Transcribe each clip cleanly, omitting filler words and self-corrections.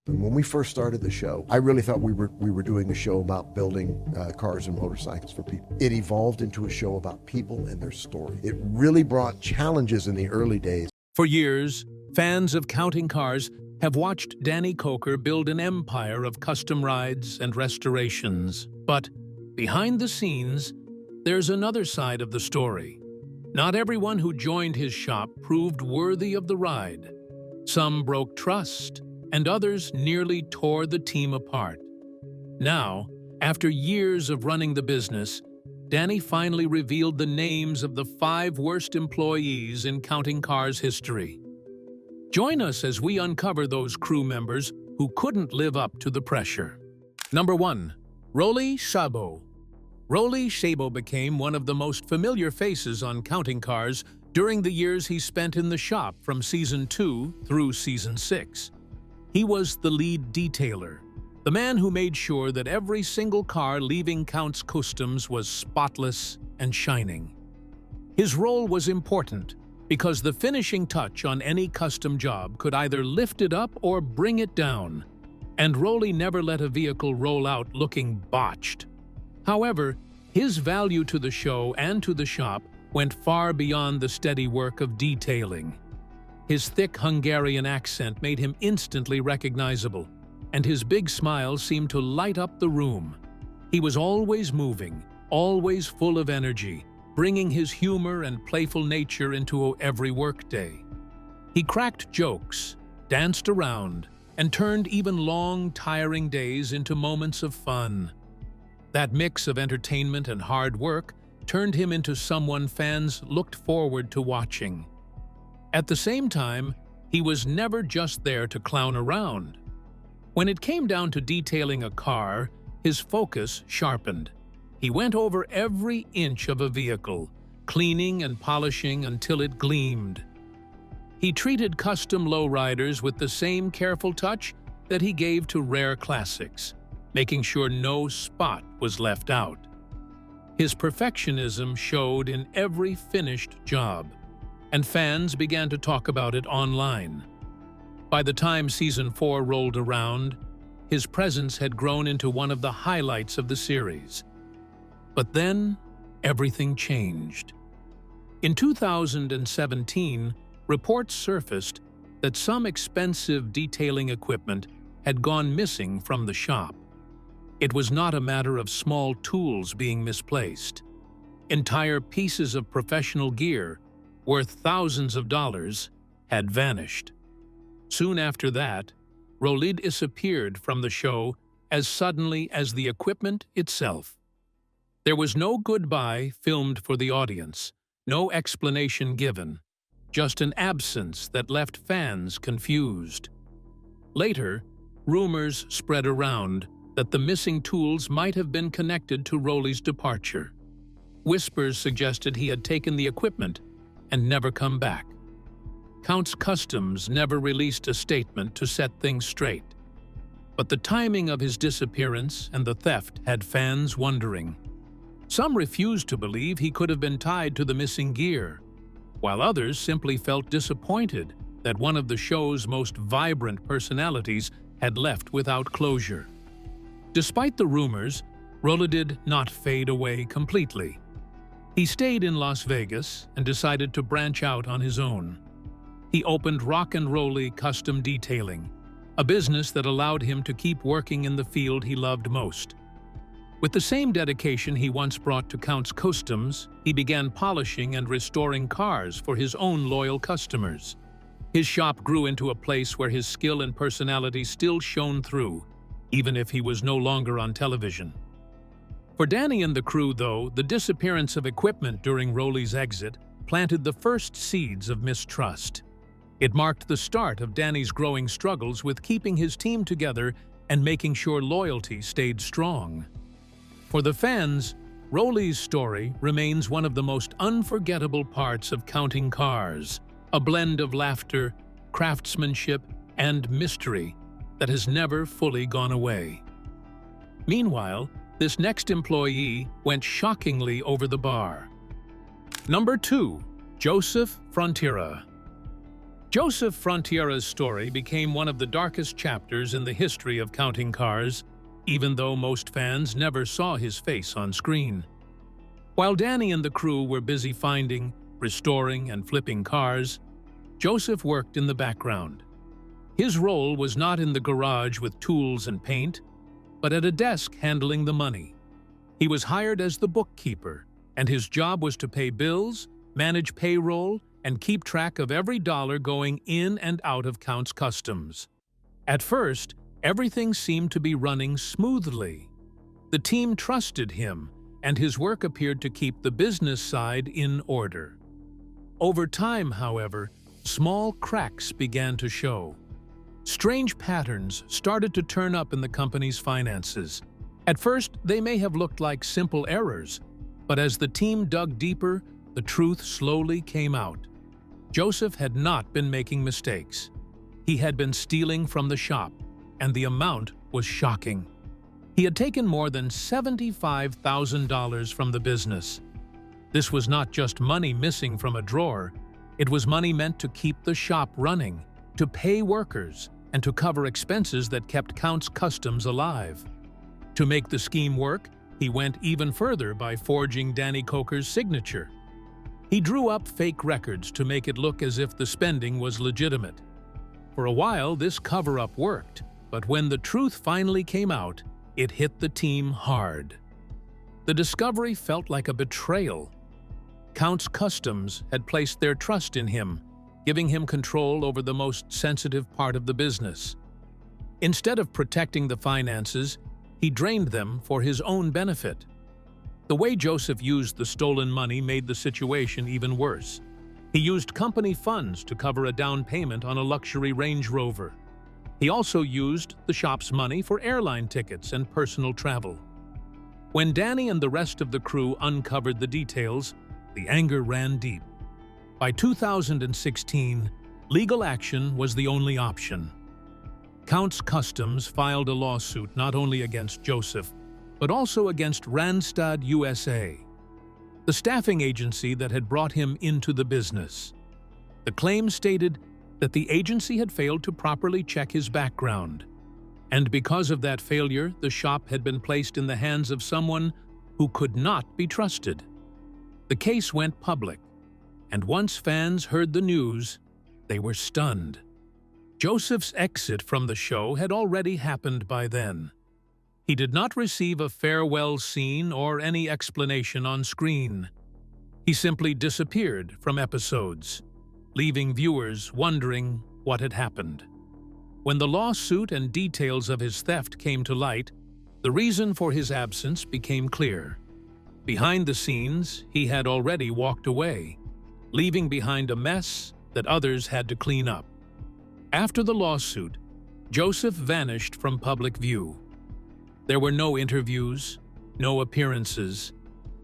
And when we first started the show, I really thought we were doing a show about building cars and motorcycles for people. It evolved into a show about people and their story. It really brought challenges in the early days. For years, fans of counting cars have watched Danny Koker build an empire of custom rides and restorations. But behind the scenes, there's another side of the story. Not everyone who joined his shop proved worthy of the ride. Some broke trust, and others nearly tore the team apart. Now, after years of running the business, Danny finally revealed the names of the 5 worst employees in Counting Cars history. Join us as we uncover those crew members who couldn't live up to the pressure. Number 1. Rolly Szabo. Rolly Szabo became one of the most familiar faces on Counting Cars during the years he spent in the shop from Season 2 through Season 6. He was the lead detailer, the man who made sure that every single car leaving Count's Customs was spotless and shining. His role was important because the finishing touch on any custom job could either lift it up or bring it down, and Rolly never let a vehicle roll out looking botched. However, his value to the show and to the shop went far beyond the steady work of detailing. His thick Hungarian accent made him instantly recognizable, and his big smile seemed to light up the room. He was always moving, always full of energy, bringing his humor and playful nature into every workday. He cracked jokes, danced around, and turned even long, tiring days into moments of fun. That mix of entertainment and hard work turned him into someone fans looked forward to watching. At the same time, he was never just there to clown around. When it came down to detailing a car, his focus sharpened. He went over every inch of a vehicle, cleaning and polishing until it gleamed. He treated custom lowriders with the same careful touch that he gave to rare classics, making sure no spot was left out. His perfectionism showed in every finished job, and fans began to talk about it online. By the time Season 4 rolled around, his presence had grown into one of the highlights of the series. But then, everything changed. In 2017, reports surfaced that some expensive detailing equipment had gone missing from the shop. It was not a matter of small tools being misplaced. Entire pieces of professional gear, worth thousands of dollars, had vanished. Soon after that, Rolly disappeared from the show as suddenly as the equipment itself. There was no goodbye filmed for the audience, no explanation given, just an absence that left fans confused. Later, rumors spread around that the missing tools might have been connected to Rolly's departure. Whispers suggested he had taken the equipment and never come back. Count's Customs never released a statement to set things straight. But the timing of his disappearance and the theft had fans wondering. Some refused to believe he could have been tied to the missing gear, while others simply felt disappointed that one of the show's most vibrant personalities had left without closure. Despite the rumors, Rolly did not fade away completely. He stayed in Las Vegas and decided to branch out on his own. He opened Rock and Rolly Custom Detailing, a business that allowed him to keep working in the field he loved most. With the same dedication he once brought to Count's Customs, he began polishing and restoring cars for his own loyal customers. His shop grew into a place where his skill and personality still shone through, even if he was no longer on television. For Danny and the crew, though, the disappearance of equipment during Rolly's exit planted the first seeds of mistrust. It marked the start of Danny's growing struggles with keeping his team together and making sure loyalty stayed strong. For the fans, Rolly's story remains one of the most unforgettable parts of Counting Cars, a blend of laughter, craftsmanship, and mystery that has never fully gone away. Meanwhile, this next employee went shockingly over the bar. Number 2. Joseph Frontiera. Joseph Frontiera's story became one of the darkest chapters in the history of counting cars, even though most fans never saw his face on screen. While Danny and the crew were busy finding, restoring, and flipping cars, Joseph worked in the background. His role was not in the garage with tools and paint, but at a desk handling the money. He was hired as the bookkeeper, and his job was to pay bills, manage payroll, and keep track of every dollar going in and out of Counts Customs. At first, everything seemed to be running smoothly. The team trusted him, and his work appeared to keep the business side in order. Over time, however, small cracks began to show. Strange patterns started to turn up in the company's finances. At first, they may have looked like simple errors, but as the team dug deeper, the truth slowly came out. Joseph had not been making mistakes. He had been stealing from the shop, and the amount was shocking. He had taken more than $75,000 from the business. This was not just money missing from a drawer. It was money meant to keep the shop running, to pay workers, and to cover expenses that kept Counts Customs alive. To make the scheme work, he went even further by forging Danny Koker's signature. He drew up fake records to make it look as if the spending was legitimate. For a while, this cover-up worked, but when the truth finally came out, it hit the team hard. The discovery felt like a betrayal. Counts Customs had placed their trust in him, giving him control over the most sensitive part of the business. Instead of protecting the finances, he drained them for his own benefit. The way Joseph used the stolen money made the situation even worse. He used company funds to cover a down payment on a luxury Range Rover. He also used the shop's money for airline tickets and personal travel. When Danny and the rest of the crew uncovered the details, the anger ran deep. By 2016, legal action was the only option. Counts Customs filed a lawsuit not only against Joseph, but also against Randstad USA, the staffing agency that had brought him into the business. The claim stated that the agency had failed to properly check his background, and because of that failure, the shop had been placed in the hands of someone who could not be trusted. The case went public, and once fans heard the news, they were stunned. Joseph's exit from the show had already happened by then. He did not receive a farewell scene or any explanation on screen. He simply disappeared from episodes, leaving viewers wondering what had happened. When the lawsuit and details of his theft came to light, the reason for his absence became clear. Behind the scenes, he had already walked away, leaving behind a mess that others had to clean up. After the lawsuit, Joseph vanished from public view. There were no interviews, no appearances,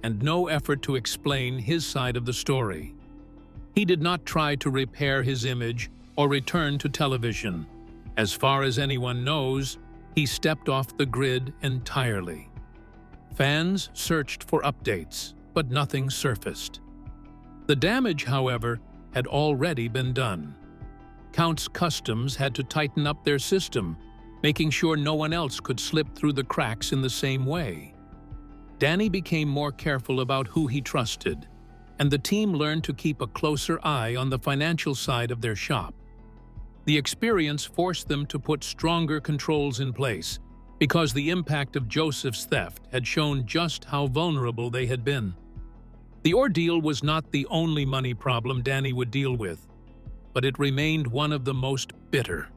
and no effort to explain his side of the story. He did not try to repair his image or return to television. As far as anyone knows, he stepped off the grid entirely. Fans searched for updates, but nothing surfaced. The damage, however, had already been done. Counts Customs had to tighten up their system, making sure no one else could slip through the cracks in the same way. Danny became more careful about who he trusted, and the team learned to keep a closer eye on the financial side of their shop. The experience forced them to put stronger controls in place, because the impact of Joseph's theft had shown just how vulnerable they had been. The ordeal was not the only money problem Danny would deal with, but it remained one of the most bitter.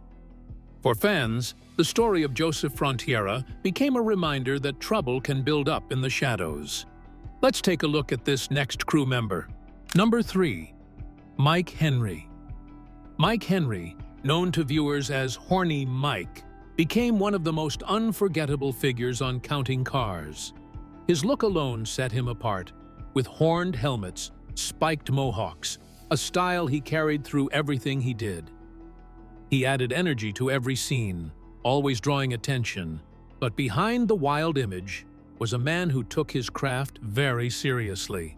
For fans, the story of Joseph Frontiera became a reminder that trouble can build up in the shadows. Let's take a look at this next crew member. Number 3. Mike Henry. Mike Henry, known to viewers as Horny Mike, became one of the most unforgettable figures on Counting Cars. His look alone set him apart, with horned helmets, spiked mohawks, a style he carried through everything he did. He added energy to every scene, always drawing attention, but behind the wild image was a man who took his craft very seriously.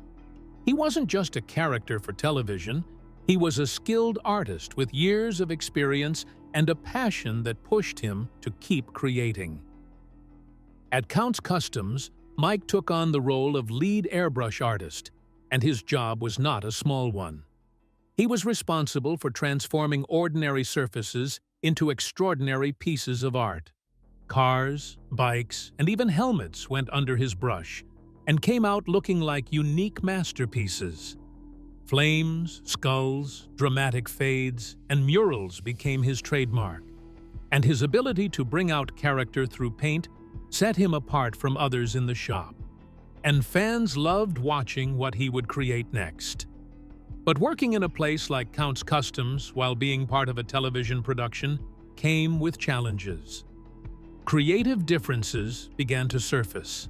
He wasn't just a character for television, He was a skilled artist with years of experience and a passion that pushed him to keep creating. At Count's Customs, Mike took on the role of lead airbrush artist, and his job was not a small one. He was responsible for transforming ordinary surfaces into extraordinary pieces of art. Cars, bikes, and even helmets went under his brush and came out looking like unique masterpieces. Flames, skulls, dramatic fades, and murals became his trademark, and his ability to bring out character through paint set him apart from others in the shop. And fans loved watching what he would create next. But working in a place like Count's Customs while being part of a television production came with challenges. Creative differences began to surface.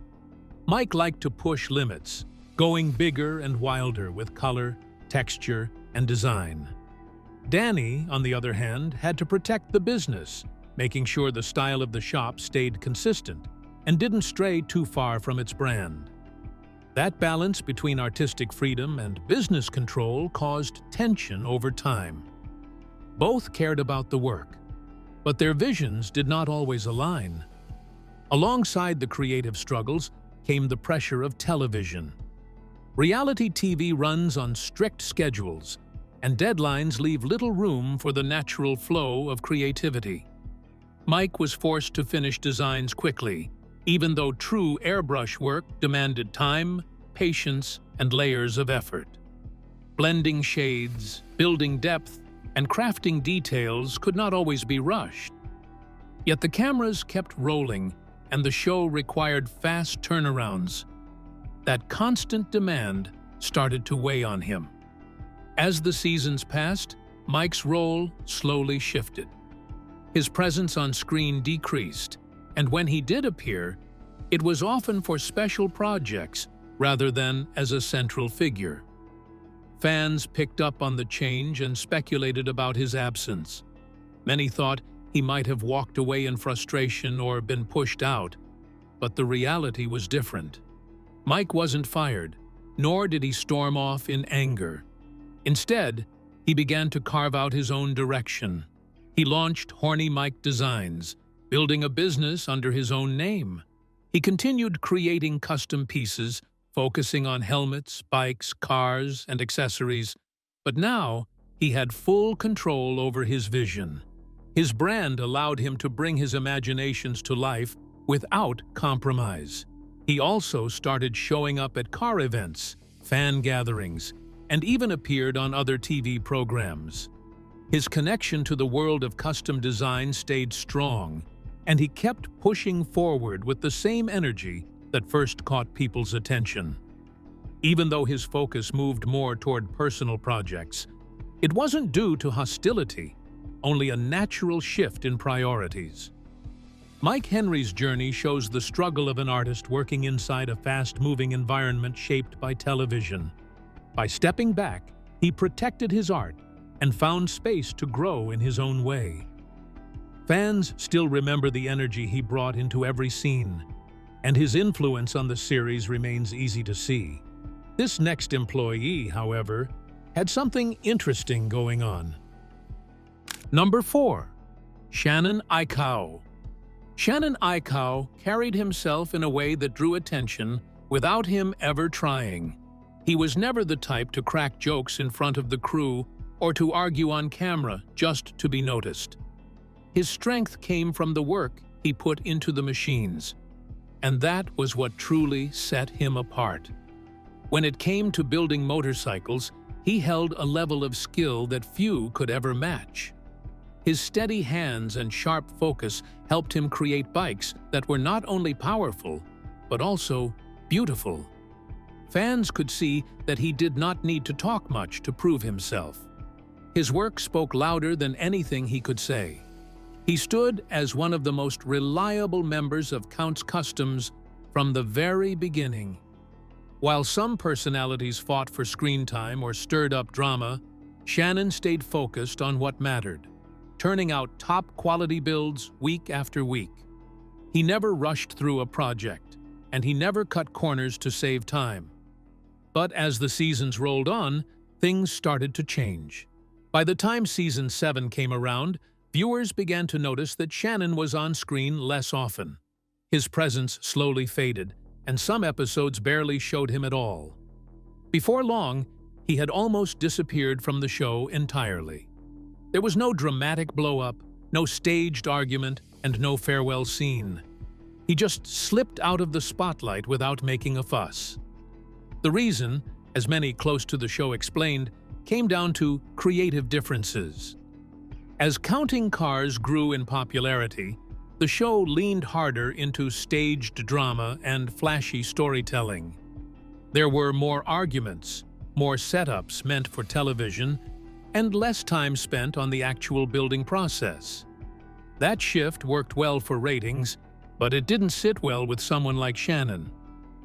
Mike liked to push limits, going bigger and wilder with color, texture, and design. Danny, on the other hand, had to protect the business, making sure the style of the shop stayed consistent and didn't stray too far from its brand. That balance between artistic freedom and business control caused tension over time. Both cared about the work, but their visions did not always align. Alongside the creative struggles came the pressure of television. Reality TV runs on strict schedules, and deadlines leave little room for the natural flow of creativity. Mike was forced to finish designs quickly, even though true airbrush work demanded time, patience, and layers of effort. Blending shades, building depth, and crafting details could not always be rushed. Yet the cameras kept rolling, and the show required fast turnarounds. That constant demand started to weigh on him. As the seasons passed, Mike's role slowly shifted. His presence on screen decreased, and when he did appear, it was often for special projects rather than as a central figure. Fans picked up on the change and speculated about his absence. Many thought he might have walked away in frustration or been pushed out, but the reality was different. Mike wasn't fired, nor did he storm off in anger. Instead, he began to carve out his own direction. He launched Horny Mike Designs, building a business under his own name. He continued creating custom pieces, focusing on helmets, bikes, cars, and accessories, but now he had full control over his vision. His brand allowed him to bring his imaginations to life without compromise. He also started showing up at car events, fan gatherings, and even appeared on other TV programs. His connection to the world of custom design stayed strong, and he kept pushing forward with the same energy that first caught people's attention. Even though his focus moved more toward personal projects, it wasn't due to hostility, only a natural shift in priorities. Mike Henry's journey shows the struggle of an artist working inside a fast-moving environment shaped by television. By stepping back, he protected his art and found space to grow in his own way. Fans still remember the energy he brought into every scene, and his influence on the series remains easy to see. This next employee, however, had something interesting going on. Number 4. Shannon Aikau. Shannon Aikau carried himself in a way that drew attention without him ever trying. He was never the type to crack jokes in front of the crew or to argue on camera just to be noticed. His strength came from the work he put into the machines, and that was what truly set him apart. When it came to building motorcycles, he held a level of skill that few could ever match. His steady hands and sharp focus helped him create bikes that were not only powerful, but also beautiful. Fans could see that he did not need to talk much to prove himself. His work spoke louder than anything he could say. He stood as one of the most reliable members of Count's Customs from the very beginning. While some personalities fought for screen time or stirred up drama, Shannon stayed focused on what mattered, turning out top-quality builds week after week. He never rushed through a project, and he never cut corners to save time. But as the seasons rolled on, things started to change. By the time Season 7 came around, viewers began to notice that Shannon was on screen less often. His presence slowly faded, and some episodes barely showed him at all. Before long, he had almost disappeared from the show entirely. There was no dramatic blow-up, no staged argument, and no farewell scene. He just slipped out of the spotlight without making a fuss. The reason, as many close to the show explained, came down to creative differences. As Counting Cars grew in popularity, the show leaned harder into staged drama and flashy storytelling. There were more arguments, more setups meant for television, and less time spent on the actual building process. That shift worked well for ratings, but it didn't sit well with someone like Shannon.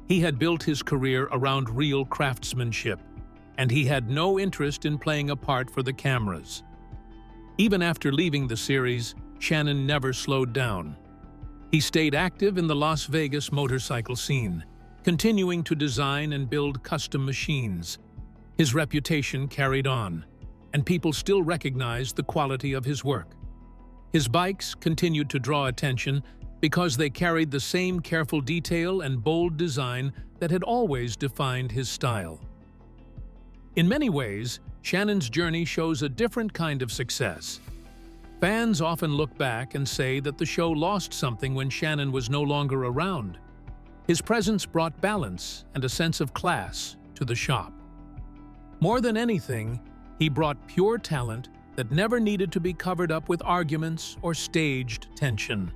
He had built his career around real craftsmanship, and he had no interest in playing a part for the cameras. Even after leaving the series, Shannon never slowed down. He stayed active in the Las Vegas motorcycle scene, continuing to design and build custom machines. His reputation carried on, and people still recognized the quality of his work. His bikes continued to draw attention because they carried the same careful detail and bold design that had always defined his style. In many ways, Shannon's journey shows a different kind of success. Fans often look back and say that the show lost something when Shannon was no longer around. His presence brought balance and a sense of class to the shop. More than anything, he brought pure talent that never needed to be covered up with arguments or staged tension.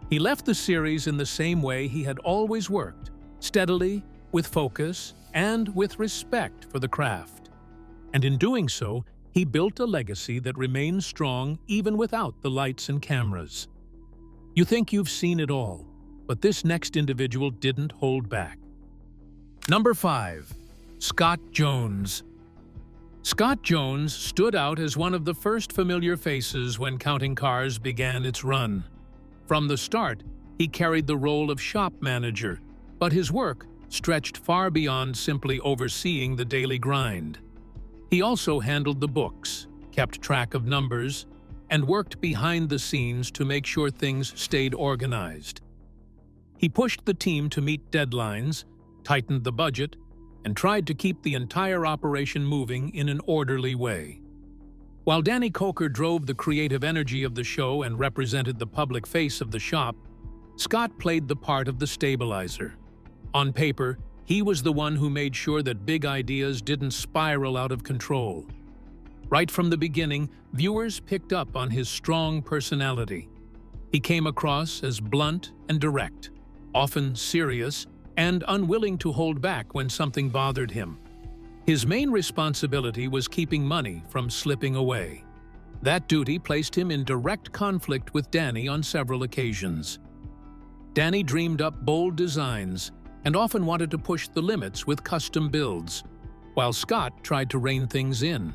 He left the series in the same way he had always worked, steadily, with focus, and with respect for the craft. And in doing so, he built a legacy that remains strong even without the lights and cameras. You think you've seen it all, but this next individual didn't hold back. Number 5. Scott Jones. Scott Jones stood out as one of the first familiar faces when Counting Cars began its run. From the start, he carried the role of shop manager, but his work stretched far beyond simply overseeing the daily grind. He also handled the books, kept track of numbers, and worked behind the scenes to make sure things stayed organized. He pushed the team to meet deadlines, tightened the budget, and tried to keep the entire operation moving in an orderly way. While Danny Koker drove the creative energy of the show and represented the public face of the shop, Scott played the part of the stabilizer. On paper, he was the one who made sure that big ideas didn't spiral out of control. Right from the beginning, viewers picked up on his strong personality. He came across as blunt and direct, often serious, and unwilling to hold back when something bothered him. His main responsibility was keeping money from slipping away. That duty placed him in direct conflict with Danny on several occasions. Danny dreamed up bold designs and often wanted to push the limits with custom builds, while Scott tried to rein things in.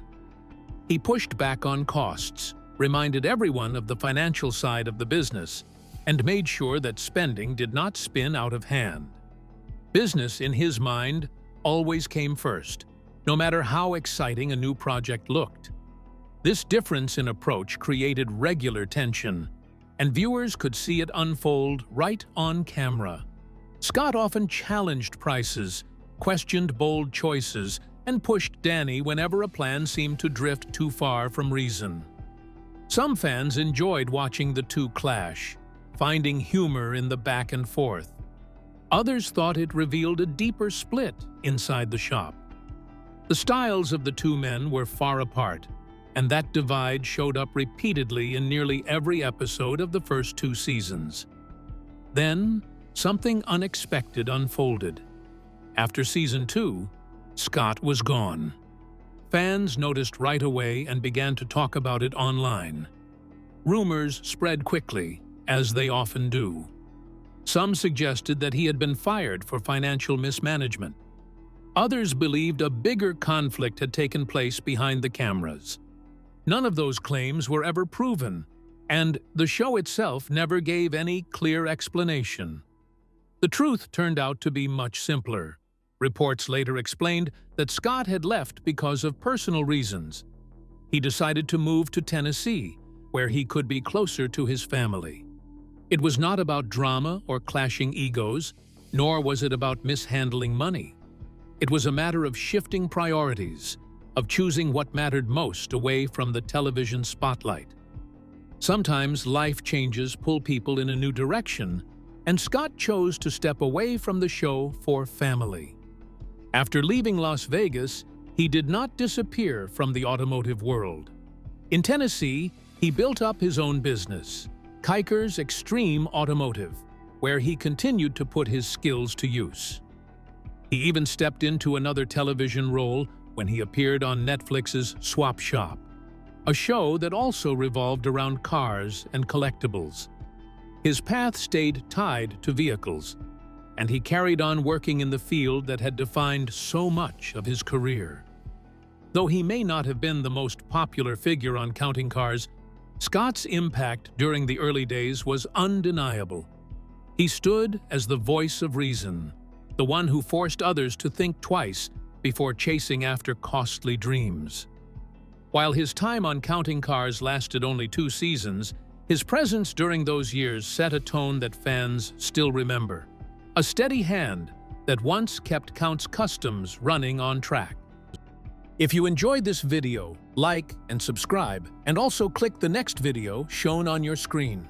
He pushed back on costs, reminded everyone of the financial side of the business, and made sure that spending did not spin out of hand. Business, in his mind, always came first, no matter how exciting a new project looked. This difference in approach created regular tension, and viewers could see it unfold right on camera. Scott often challenged prices, questioned bold choices, and pushed Danny whenever a plan seemed to drift too far from reason. Some fans enjoyed watching the two clash, finding humor in the back and forth. Others thought it revealed a deeper split inside the shop. The styles of the two men were far apart, and that divide showed up repeatedly in nearly every episode of the first 2 seasons. Then, something unexpected unfolded. After Season 2, Scott was gone. Fans noticed right away and began to talk about it online. Rumors spread quickly, as they often do. Some suggested that he had been fired for financial mismanagement. Others believed a bigger conflict had taken place behind the cameras. None of those claims were ever proven, and the show itself never gave any clear explanation. The truth turned out to be much simpler. Reports later explained that Scott had left because of personal reasons. He decided to move to Tennessee, where he could be closer to his family. It was not about drama or clashing egos, nor was it about mishandling money. It was a matter of shifting priorities, of choosing what mattered most away from the television spotlight. Sometimes life changes pull people in a new direction, and Scott chose to step away from the show for family. After leaving Las Vegas, he did not disappear from the automotive world. In Tennessee, he built up his own business, Koker's Extreme Automotive, where he continued to put his skills to use. He even stepped into another television role when he appeared on Netflix's Swap Shop, a show that also revolved around cars and collectibles. His path stayed tied to vehicles, and he carried on working in the field that had defined so much of his career. Though he may not have been the most popular figure on Counting Cars, Scott's impact during the early days was undeniable. He stood as the voice of reason, the one who forced others to think twice before chasing after costly dreams. While his time on Counting Cars lasted only 2 seasons, his presence during those years set a tone that fans still remember. A steady hand that once kept Count's Customs running on track. If you enjoyed this video, like and subscribe, and also click the next video shown on your screen.